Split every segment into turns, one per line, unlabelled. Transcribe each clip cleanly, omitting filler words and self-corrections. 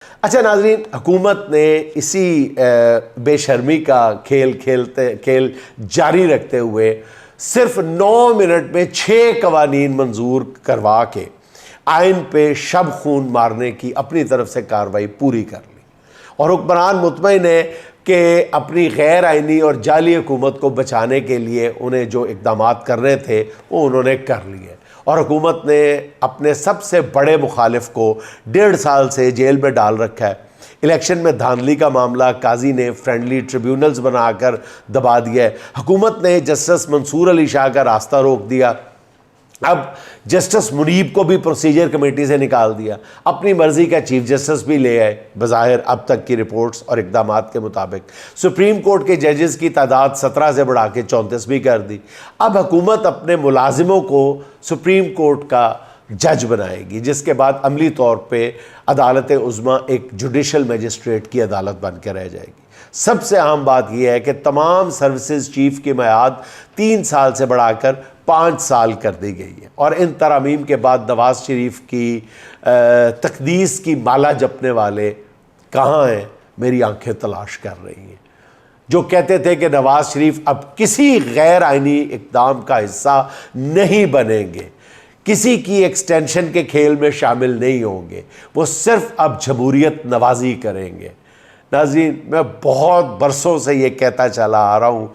اچھا ناظرین، حکومت نے اسی بے شرمی کا کھیل جاری رکھتے ہوئے صرف 9 منٹ میں 6 قوانین منظور کروا کے آئین پہ شب خون مارنے کی اپنی طرف سے کارروائی پوری کر لی، اور حکمران مطمئن ہے کہ اپنی غیر آئینی اور جعلی حکومت کو بچانے کے لیے انہیں جو اقدامات کرنے تھے وہ انہوں نے کر لیے، اور حکومت نے اپنے سب سے بڑے مخالف کو 1.5 سال سے جیل میں ڈال رکھا ہے۔ الیکشن میں دھاندلی کا معاملہ قاضی نے فرینڈلی ٹریبیونلز بنا کر دبا دیا ہے۔ حکومت نے جسٹس منصور علی شاہ کا راستہ روک دیا، اب جسٹس منیب کو بھی پروسیجر کمیٹی سے نکال دیا، اپنی مرضی کا چیف جسٹس بھی لے آئے بظاہر اب تک کی رپورٹس اور اقدامات کے مطابق۔ سپریم کورٹ کے ججز کی تعداد 17 سے بڑھا کے 34 بھی کر دی۔ اب حکومت اپنے ملازموں کو سپریم کورٹ کا جج بنائے گی، جس کے بعد عملی طور پہ عدالت عظمیٰ ایک جوڈیشل میجسٹریٹ کی عدالت بن کے رہ جائے گی۔ سب سے اہم بات یہ ہے کہ تمام سروسز چیف کی میعاد 3 سال سے بڑھا کر 5 سال کر دی گئی ہے، اور ان ترامیم کے بعد نواز شریف کی تقدیس کی مالا جپنے والے کہاں ہیں؟ میری آنکھیں تلاش کر رہی ہیں، جو کہتے تھے کہ نواز شریف اب کسی غیر آئینی اقدام کا حصہ نہیں بنیں گے، کسی کی ایکسٹینشن کے کھیل میں شامل نہیں ہوں گے، وہ صرف اب جمہوریت نوازی کریں گے۔ ناظرین، میں بہت برسوں سے یہ کہتا چلا آ رہا ہوں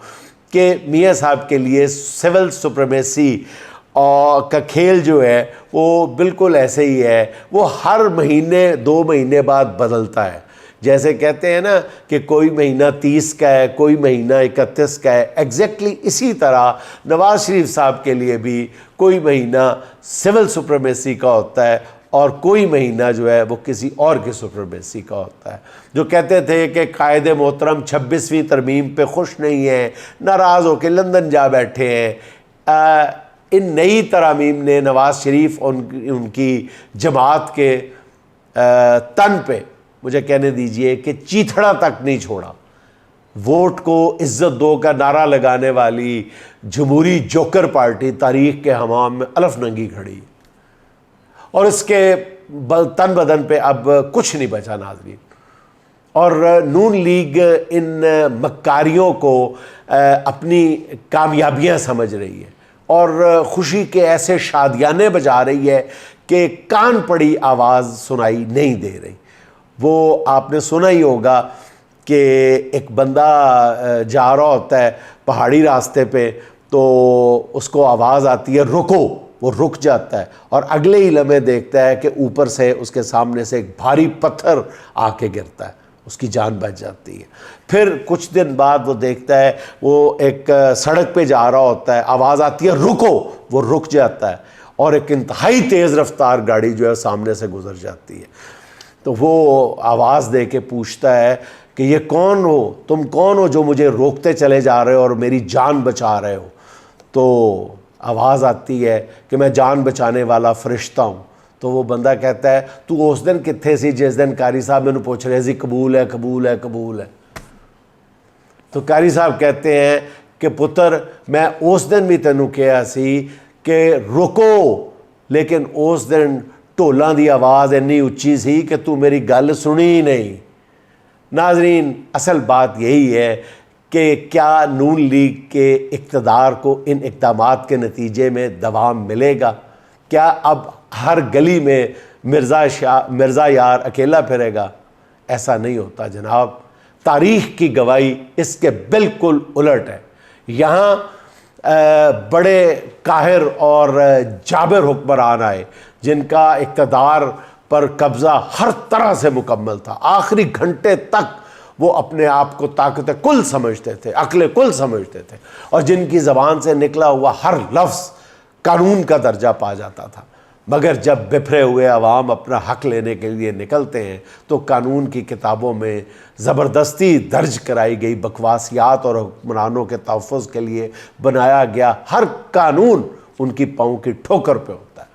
کہ میاں صاحب کے لیے سول سپریمیسی کا کھیل جو ہے وہ بالکل ایسے ہی ہے، وہ ہر مہینے 2 مہینے بعد بدلتا ہے۔ جیسے کہتے ہیں نا کہ کوئی مہینہ 30 کا ہے، کوئی مہینہ 31 کا ہے، ایگزیکٹلی اسی طرح نواز شریف صاحب کے لیے بھی کوئی مہینہ سول سپریمیسی کا ہوتا ہے اور کوئی مہینہ جو ہے وہ کسی اور کی سپریمیسی کا ہوتا ہے۔ جو کہتے تھے کہ قائد محترم 26ویں ترمیم پہ خوش نہیں ہیں، ناراض ہو کے لندن جا بیٹھے ہیں، ان نئی ترامیم نے نواز شریف ان کی جماعت کے تن پہ مجھے کہنے دیجئے کہ چیتھڑا تک نہیں چھوڑا۔ ووٹ کو عزت دو کا نعرہ لگانے والی جمہوری جوکر پارٹی تاریخ کے حمام میں الف ننگی کھڑی، اور اس کے تن بدن پہ اب کچھ نہیں بچا ناظرین۔ اور نون لیگ ان مکاریوں کو اپنی کامیابیاں سمجھ رہی ہے اور خوشی کے ایسے شادیانے بجا رہی ہے کہ کان پڑی آواز سنائی نہیں دے رہی۔ وہ آپ نے سنا ہی ہوگا کہ ایک بندہ جا رہا ہوتا ہے پہاڑی راستے پہ، تو اس کو آواز آتی ہے رکو، وہ رک جاتا ہے اور اگلے ہی لمحے دیکھتا ہے کہ اوپر سے اس کے سامنے سے ایک بھاری پتھر آ کے گرتا ہے، اس کی جان بچ جاتی ہے۔ پھر کچھ دن بعد وہ دیکھتا ہے وہ ایک سڑک پہ جا رہا ہوتا ہے، آواز آتی ہے رکو، وہ رک جاتا ہے اور ایک انتہائی تیز رفتار گاڑی جو ہے سامنے سے گزر جاتی ہے۔ تو وہ آواز دے کے پوچھتا ہے کہ یہ کون ہو، تم کون ہو جو مجھے روکتے چلے جا رہے ہو اور میری جان بچا رہے ہو؟ تو آواز آتی ہے کہ میں جان بچانے والا فرشتہ ہوں۔ تو وہ بندہ کہتا ہے تو اس دن کتھے سی جس دن قاری صاحب میں نے پوچھ رہے سی قبول ہے قبول ہے قبول ہے؟ تو قاری صاحب کہتے ہیں کہ پتر میں اس دن بھی تینوں کہا سی کہ رکو، لیکن اس دن ٹولاں دی آواز اتنی اچھی سی کہ تو میری گل سنی ہی نہیں۔ ناظرین، اصل بات یہی ہے کہ کیا نون لیگ کے اقتدار کو ان اقدامات کے نتیجے میں دوام ملے گا؟ کیا اب ہر گلی میں مرزا یار اکیلا پھرے گا؟ ایسا نہیں ہوتا جناب، تاریخ کی گواہی اس کے بالکل الٹ ہے۔ یہاں بڑے قاہر اور جابر حکمران آئے جن کا اقتدار پر قبضہ ہر طرح سے مکمل تھا، آخری گھنٹے تک وہ اپنے آپ کو طاقت کل سمجھتے تھے، عقل کل سمجھتے تھے، اور جن کی زبان سے نکلا ہوا ہر لفظ قانون کا درجہ پا جاتا تھا۔ مگر جب بپھرے ہوئے عوام اپنا حق لینے کے لیے نکلتے ہیں تو قانون کی کتابوں میں زبردستی درج کرائی گئی بکواسیات اور حکمرانوں کے تحفظ کے لیے بنایا گیا ہر قانون ان کی پاؤں کی ٹھوکر پہ ہوتا ہے،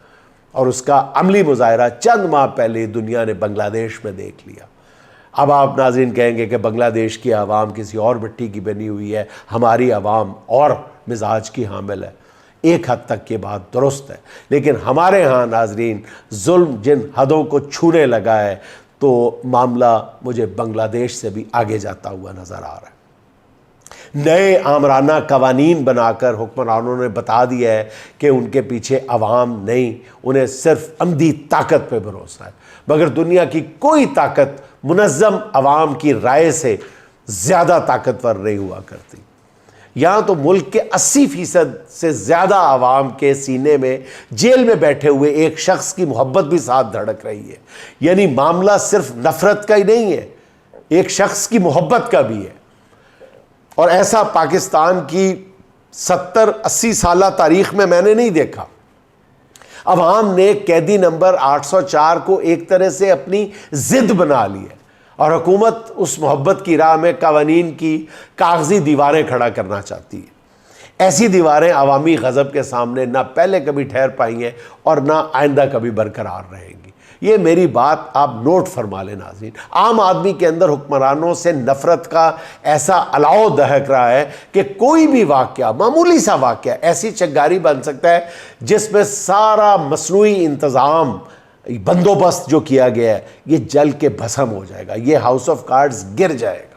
اور اس کا عملی مظاہرہ چند ماہ پہلے دنیا نے بنگلہ دیش میں دیکھ لیا۔ اب آپ ناظرین کہیں گے کہ بنگلہ دیش کی عوام کسی اور مٹی کی بنی ہوئی ہے، ہماری عوام اور مزاج کی حامل ہے۔ ایک حد تک یہ بات درست ہے، لیکن ہمارے ہاں ناظرین ظلم جن حدوں کو چھونے لگا ہے تو معاملہ مجھے بنگلہ دیش سے بھی آگے جاتا ہوا نظر آ رہا ہے۔ نئے آمرانہ قوانین بنا کر حکمرانوں نے بتا دیا ہے کہ ان کے پیچھے عوام نہیں، انہیں صرف عمدی طاقت پہ بھروسہ ہے، مگر دنیا کی کوئی طاقت منظم عوام کی رائے سے زیادہ طاقتور نہیں ہوا کرتی۔ یہاں تو ملک کے 80% سے زیادہ عوام کے سینے میں جیل میں بیٹھے ہوئے ایک شخص کی محبت بھی ساتھ دھڑک رہی ہے، یعنی معاملہ صرف نفرت کا ہی نہیں ہے، ایک شخص کی محبت کا بھی ہے۔ اور ایسا پاکستان کی 70-80 سالہ تاریخ میں نے نہیں دیکھا۔ عوام نے قیدی نمبر 804 کو ایک طرح سے اپنی ضد بنا لی ہے، اور حکومت اس محبت کی راہ میں قوانین کی کاغذی دیواریں کھڑا کرنا چاہتی ہے۔ ایسی دیواریں عوامی غضب کے سامنے نہ پہلے کبھی ٹھہر پائی ہیں اور نہ آئندہ کبھی برقرار رہیں گی۔ یہ میری بات آپ نوٹ فرما لیں ناظرین۔ عام آدمی کے اندر حکمرانوں سے نفرت کا ایسا الاؤ دہک رہا ہے کہ کوئی بھی واقعہ، معمولی سا واقعہ، ایسی چنگاری بن سکتا ہے جس میں سارا مصنوعی انتظام، بندوبست جو کیا گیا ہے، یہ جل کے بھسم ہو جائے گا، یہ ہاؤس آف کارڈز گر جائے گا۔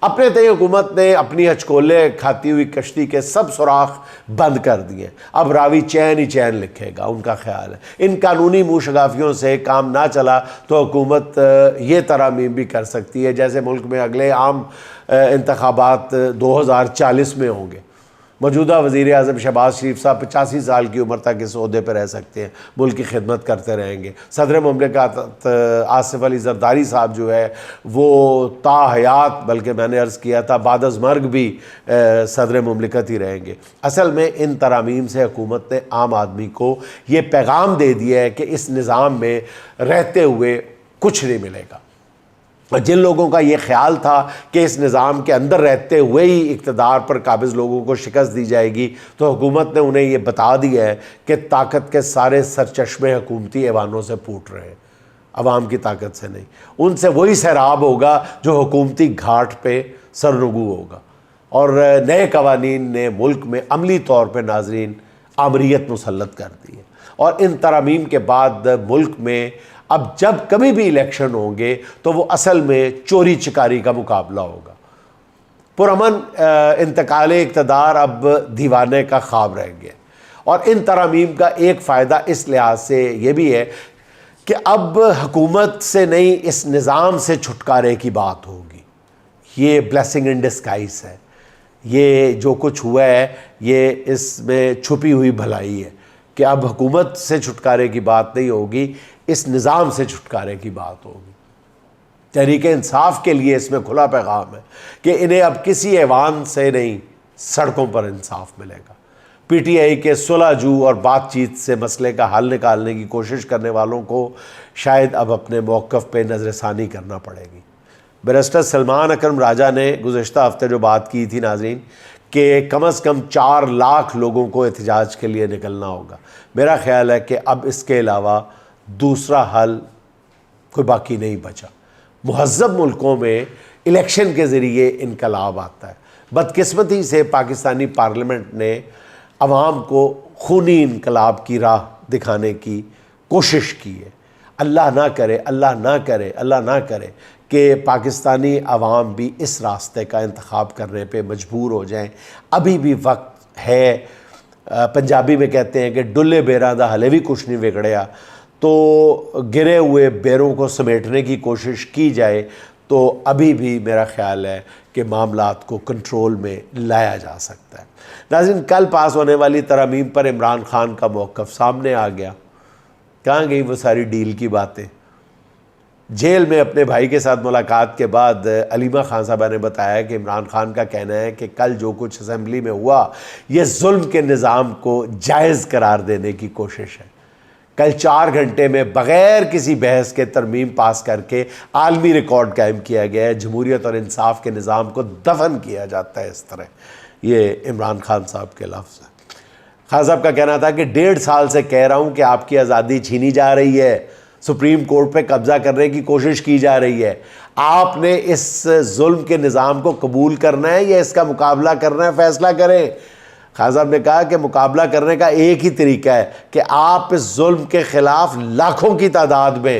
اپنے تئیں حکومت نے اپنی ہچکولے کھاتی ہوئی کشتی کے سب سوراخ بند کر دیے، اب راوی چین ہی چین لکھے گا، ان کا خیال ہے۔ ان قانونی منہ شگافیوں سے کام نہ چلا تو حکومت یہ ترامیم بھی کر سکتی ہے جیسے ملک میں اگلے عام انتخابات 2040 میں ہوں گے۔ موجودہ وزیر اعظم شہباز شریف صاحب 85 سال کی عمر تک اس عہدے پر رہ سکتے ہیں، ملک کی خدمت کرتے رہیں گے۔ صدر مملکت آصف علی زرداری صاحب جو ہے وہ تا حیات، بلکہ میں نے عرض کیا تھا بعد از مرگ بھی صدر مملکت ہی رہیں گے۔ اصل میں ان ترامیم سے حکومت نے عام آدمی کو یہ پیغام دے دیا ہے کہ اس نظام میں رہتے ہوئے کچھ نہیں ملے گا۔ جن لوگوں کا یہ خیال تھا کہ اس نظام کے اندر رہتے ہوئے ہی اقتدار پر قابض لوگوں کو شکست دی جائے گی، تو حکومت نے انہیں یہ بتا دیا ہے کہ طاقت کے سارے سرچشمے حکومتی ایوانوں سے پھوٹ رہے ہیں، عوام کی طاقت سے نہیں۔ ان سے وہی سیراب ہوگا جو حکومتی گھاٹ پہ سرنگو ہوگا۔ اور نئے قوانین نے ملک میں عملی طور پہ ناظرین آمریت مسلط کر دی ہے، اور ان ترامیم کے بعد ملک میں اب جب کبھی بھی الیکشن ہوں گے تو وہ اصل میں چوری چکاری کا مقابلہ ہوگا۔ پرامن انتقال اقتدار اب دیوانے کا خواب رہ گیا۔ اور ان ترامیم کا ایک فائدہ اس لحاظ سے یہ بھی ہے کہ اب حکومت سے نہیں، اس نظام سے چھٹکارے کی بات ہوگی۔ یہ بلیسنگ ان ڈسگائز ہے، یہ جو کچھ ہوا ہے یہ اس میں چھپی ہوئی بھلائی ہے کہ اب حکومت سے چھٹکارے کی بات نہیں ہوگی، اس نظام سے چھٹکارے کی بات ہوگی۔ تحریک انصاف کے لیے اس میں کھلا پیغام ہے کہ انہیں اب کسی ایوان سے نہیں، سڑکوں پر انصاف ملے گا۔ پی ٹی آئی کے صلح جو اور بات چیت سے مسئلے کا حل نکالنے کی کوشش کرنے والوں کو شاید اب اپنے موقف پہ نظر ثانی کرنا پڑے گی۔ بیرسٹر سلمان اکرم راجہ نے گزشتہ ہفتے جو بات کی تھی ناظرین کہ کم از کم 4 لاکھ لوگوں کو احتجاج کے لیے نکلنا ہوگا، میرا خیال ہے کہ اب اس کے علاوہ دوسرا حل کوئی باقی نہیں بچا۔ مہذب ملکوں میں الیکشن کے ذریعے انقلاب آتا ہے، بدقسمتی سے پاکستانی پارلیمنٹ نے عوام کو خونی انقلاب کی راہ دکھانے کی کوشش کی ہے۔ اللہ نہ کرے، اللہ نہ کرے، اللہ نہ کرے کہ پاکستانی عوام بھی اس راستے کا انتخاب کرنے پہ مجبور ہو جائیں۔ ابھی بھی وقت ہے، پنجابی میں کہتے ہیں کہ ڈلے بیراں دا ہلے بھی کچھ نہیں بگڑیا، تو گرے ہوئے بیروں کو سمیٹنے کی کوشش کی جائے تو ابھی بھی میرا خیال ہے کہ معاملات کو کنٹرول میں لایا جا سکتا ہے۔ ناظرین، کل پاس ہونے والی ترامیم پر عمران خان کا موقف سامنے آ گیا۔ کہاں گئی وہ ساری ڈیل کی باتیں؟ جیل میں اپنے بھائی کے ساتھ ملاقات کے بعد علیمہ خان صاحبہ نے بتایا کہ عمران خان کا کہنا ہے کہ کل جو کچھ اسمبلی میں ہوا یہ ظلم کے نظام کو جائز قرار دینے کی کوشش ہے۔ کل 4 گھنٹے میں بغیر کسی بحث کے ترمیم پاس کر کے عالمی ریکارڈ قائم کیا گیا ہے۔ جمہوریت اور انصاف کے نظام کو دفن کیا جاتا ہے اس طرح۔ یہ عمران خان صاحب کے لفظ ہیں۔ خان صاحب کا کہنا تھا کہ 1.5 سال سے کہہ رہا ہوں کہ آپ کی آزادی چھینی جا رہی ہے، سپریم کورٹ پہ قبضہ کرنے کی کوشش کی جا رہی ہے، آپ نے اس ظلم کے نظام کو قبول کرنا ہے یا اس کا مقابلہ کرنا ہے، فیصلہ کریں۔ خان صاحب نے کہا کہ مقابلہ کرنے کا ایک ہی طریقہ ہے کہ آپ اس ظلم کے خلاف لاکھوں کی تعداد میں